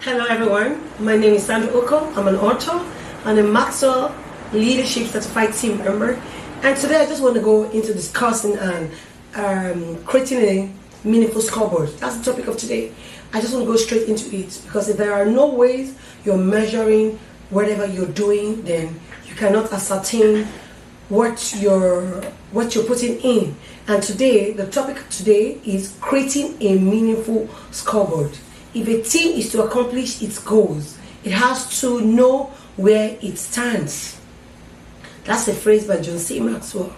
Hello everyone, my name is Sandra Oko. I'm an author and a Maxwell Leadership Certified Team member. And today I just want to go into discussing and creating a meaningful scoreboard. That's the topic of today. I just want to go straight into it because if there are no ways you're measuring whatever you're doing, then you cannot ascertain what you're putting in. And today, the topic of today is creating a meaningful scoreboard. If a team is to accomplish its goals, it has to know where it stands. That's a phrase by John C. Maxwell.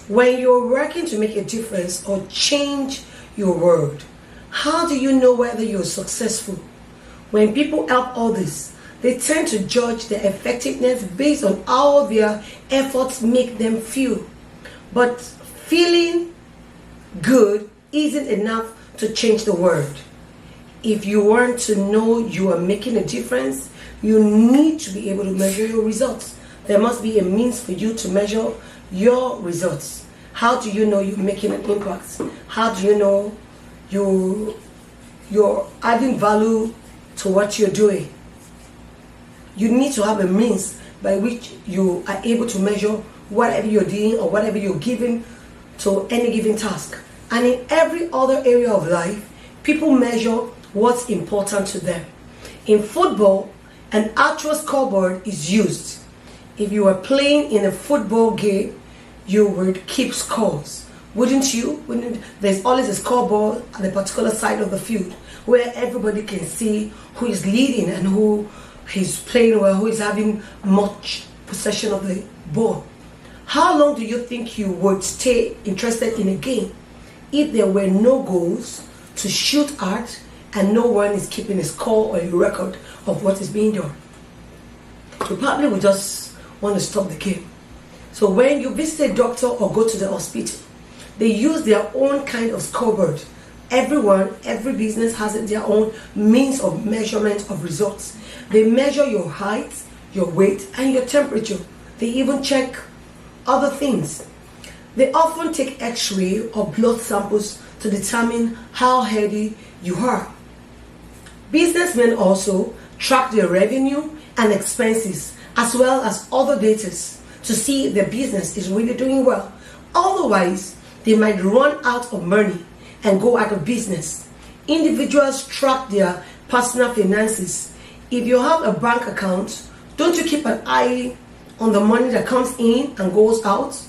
When you're working to make a difference or change your world, how do you know whether you're successful? When people help others, they tend to judge their effectiveness based on how their efforts make them feel. But feeling good isn't enough to change the world. If you want to know you are making a difference, you need to be able to measure your results. There must be a means for you to measure your results. How do you know you're making an impact? How do you know you're adding value to what you're doing? You need to have a means by which you are able to measure whatever you're doing or whatever you're giving to any given task. And in every other area of life, people measure what's important to them. In football, an actual scoreboard is used. If you are playing in a football game, you would keep scores, wouldn't you? There's always a scoreboard at a particular side of the field where everybody can see who is leading and who is playing well, who is having much possession of the ball. How long do you think you would stay interested in a game if there were no goals to shoot at and no one is keeping a score or a record of what is being done? You probably would just want to stop the game. So when you visit a doctor or go to the hospital, they use their own kind of scoreboard. Every business has their own means of measurement of results. They measure your height, your weight, and your temperature. They even check other things. They often take x-ray or blood samples to determine how healthy you are. Businessmen also track their revenue and expenses as well as other data to see if their business is really doing well. Otherwise, they might run out of money and go out of business. Individuals track their personal finances. If you have a bank account, don't you keep an eye on the money that comes in and goes out?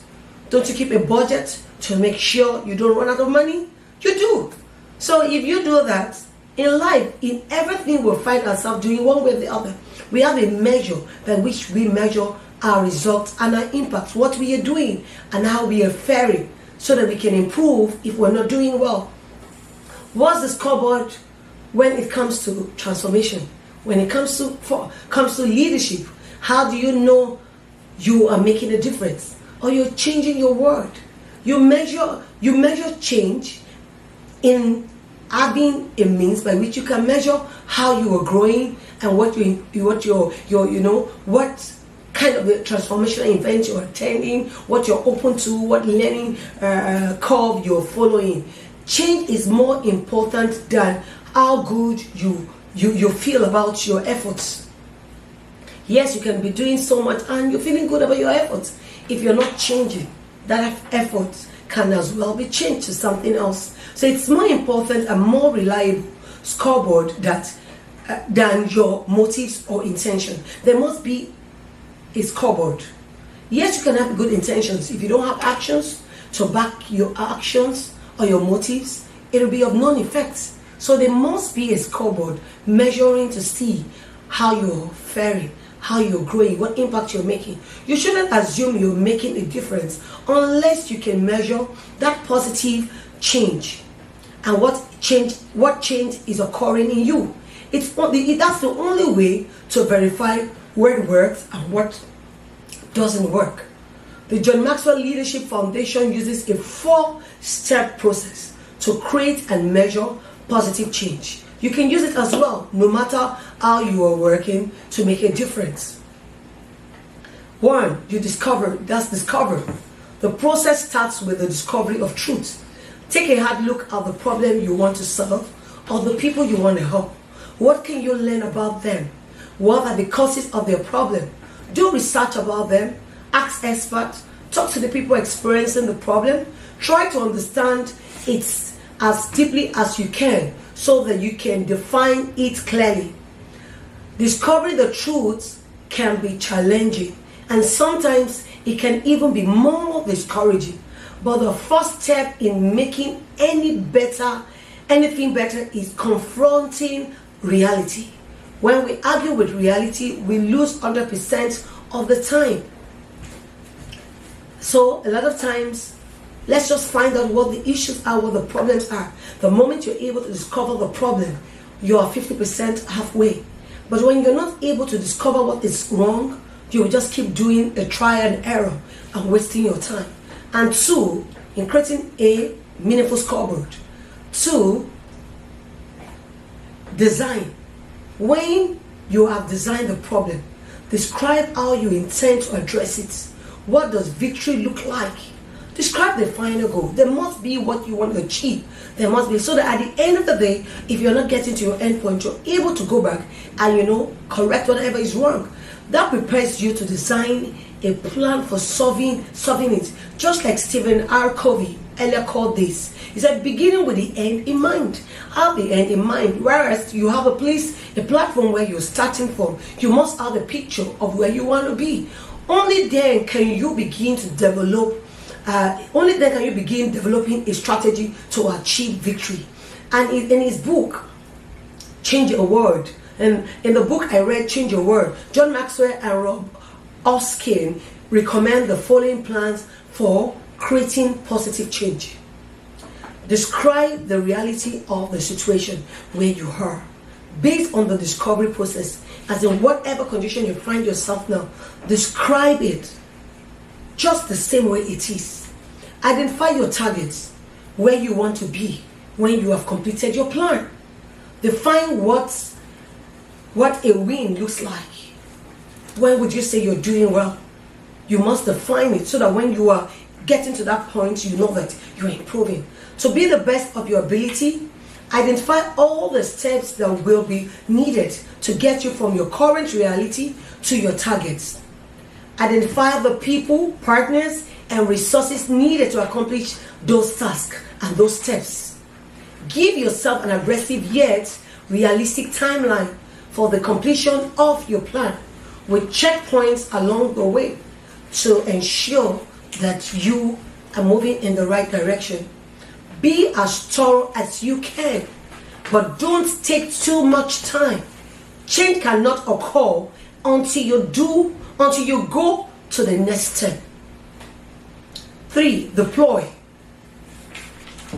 Don't you keep a budget to make sure you don't run out of money? You do. So if you do that, in life, in everything we'll find ourselves doing one way or the other, we have a measure by which we measure our results and our impact, what we are doing and how we are faring, so that we can improve if we're not doing well. What's the scoreboard when it comes to transformation? When it comes to leadership, how do you know you are making a difference or you're changing your world? You measure change in having a means by which you can measure how you are growing and what kind of a transformational event you're attending, what you're open to, what learning curve you're following. Change is more important than how good you feel about your efforts. Yes, you can be doing so much and you're feeling good about your efforts. If you're not changing, that effort can as well be changed to something else. So it's more important and more reliable scoreboard than your motives or intention. There must be a scoreboard. Yes, you can have good intentions. If you don't have actions to back your actions or your motives, it will be of none effect. So there must be a scoreboard measuring to see how you're faring, how you're growing, what impact you're making. You shouldn't assume you're making a difference unless you can measure that positive change and what change is occurring in you. That's the only way to verify what works and what doesn't work. The John Maxwell Leadership Foundation uses a 4-step process to create and measure positive change. You can use it as well, no matter how you are working to make a difference. 1, you discover. The process starts with the discovery of truth. Take a hard look at the problem you want to solve or the people you want to help. What can you learn about them? What are the causes of their problem? Do research about them. Ask experts. Talk to the people experiencing the problem. Try to understand it as deeply as you can so that you can define it clearly. Discovering the truth can be challenging, and sometimes it can even be more discouraging. But the first step in making anything better is confronting reality. When we argue with reality, we lose 100% of the time. So a lot of times, let's just find out what the issues are, what the problems are. The moment you're able to discover the problem, you are 50% halfway. But when you're not able to discover what is wrong, you will just keep doing a try and error and wasting your time. And two, in creating a meaningful scoreboard. Two, design. When you have designed the problem, describe how you intend to address it. What does victory look like? Describe the final goal. There must be what you want to achieve. There must be, so that at the end of the day, if you're not getting to your end point, you're able to go back and correct whatever is wrong. That prepares you to design a plan for solving it. Just like Stephen R. Covey earlier called this. He said, beginning with the end in mind. Have the end in mind. Whereas you have a platform where you're starting from, you must have a picture of where you want to be. Only then can you begin to develop. Only then can you begin developing a strategy to achieve victory. And in his book, Change Your World, and in the book I read, Change Your World, John Maxwell and Rob Hoskin recommend the following plans for creating positive change. Describe the reality of the situation where you are, based on the discovery process, as in whatever condition you find yourself now. Describe it just the same way it is. Identify your targets, where you want to be when you have completed your plan. Define what a win looks like. When would you say you're doing well? You must define it so that when you are getting to that point, you know that you're improving. To be the best of your ability, identify all the steps that will be needed to get you from your current reality to your targets. Identify the people, partners, and resources needed to accomplish those tasks and those steps. Give yourself an aggressive yet realistic timeline for the completion of your plan, with checkpoints along the way to ensure that you are moving in the right direction. Be as thorough as you can, but don't take too much time. Change cannot occur until you go to the next step. 3. Deploy.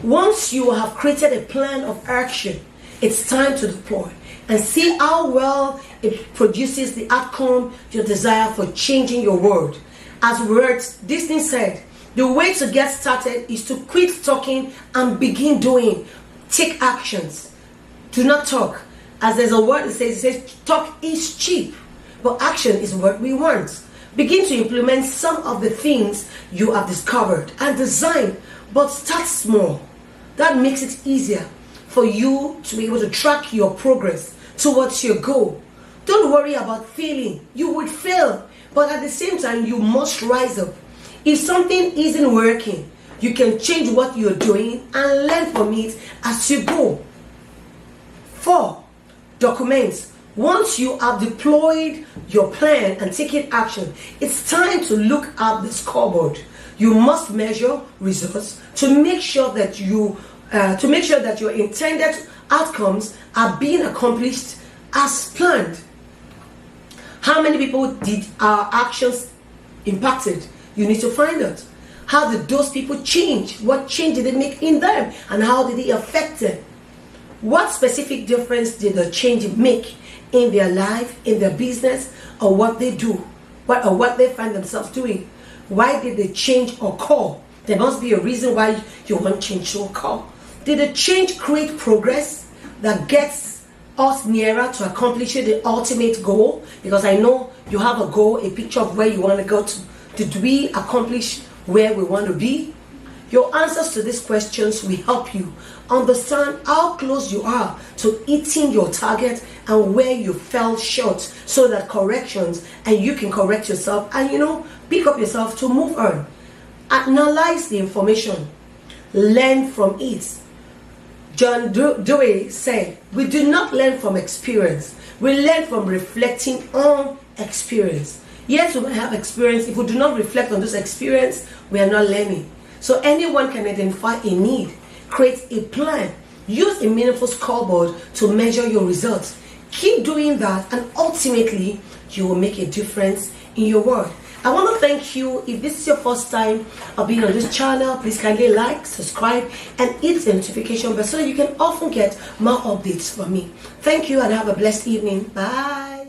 Once you have created a plan of action, it's time to deploy and see how well it produces the outcome you desire for changing your world. As Walt Disney said, the way to get started is to quit talking and begin doing. Take actions. Do not talk. As there's a word that says talk is cheap, but action is what we want. Begin to implement some of the things you have discovered and design, but start small. That makes it easier for you to be able to track your progress towards your goal. Don't worry about failing. You would fail, but at the same time, you must rise up. If something isn't working, you can change what you're doing and learn from it as you go. 4. Document. Once you have deployed your plan and taken action, it's time to look at the scoreboard. You must measure results to make sure that your intended outcomes are being accomplished as planned. How many people did our actions impacted? You need to find out. How did those people change? What change did they make in them? And how did it affect them? What specific difference did the change make in their life, in their business, or what they do, or what they find themselves doing? Why did the change occur? There must be a reason why you want change to occur. Did the change create progress that gets us nearer to accomplishing the ultimate goal? Because I know you have a goal, a picture of where you want to go to. Did we accomplish where we want to be? Your answers to these questions will help you understand how close you are to hitting your target and where you fell short, so that corrections and you can correct yourself and pick up yourself to move on. Analyze the information, learn from it. John Dewey said, we do not learn from experience, we learn from reflecting on experience. Yes, we might have experience. If we do not reflect on this experience, we are not learning. So anyone can identify a need, create a plan, use a meaningful scoreboard to measure your results. Keep doing that, and ultimately you will make a difference in your world. I want to thank you. If this is your first time of being on this channel, please kindly like, subscribe, and hit the notification bell so that you can often get more updates from me. Thank you, and have a blessed evening. Bye.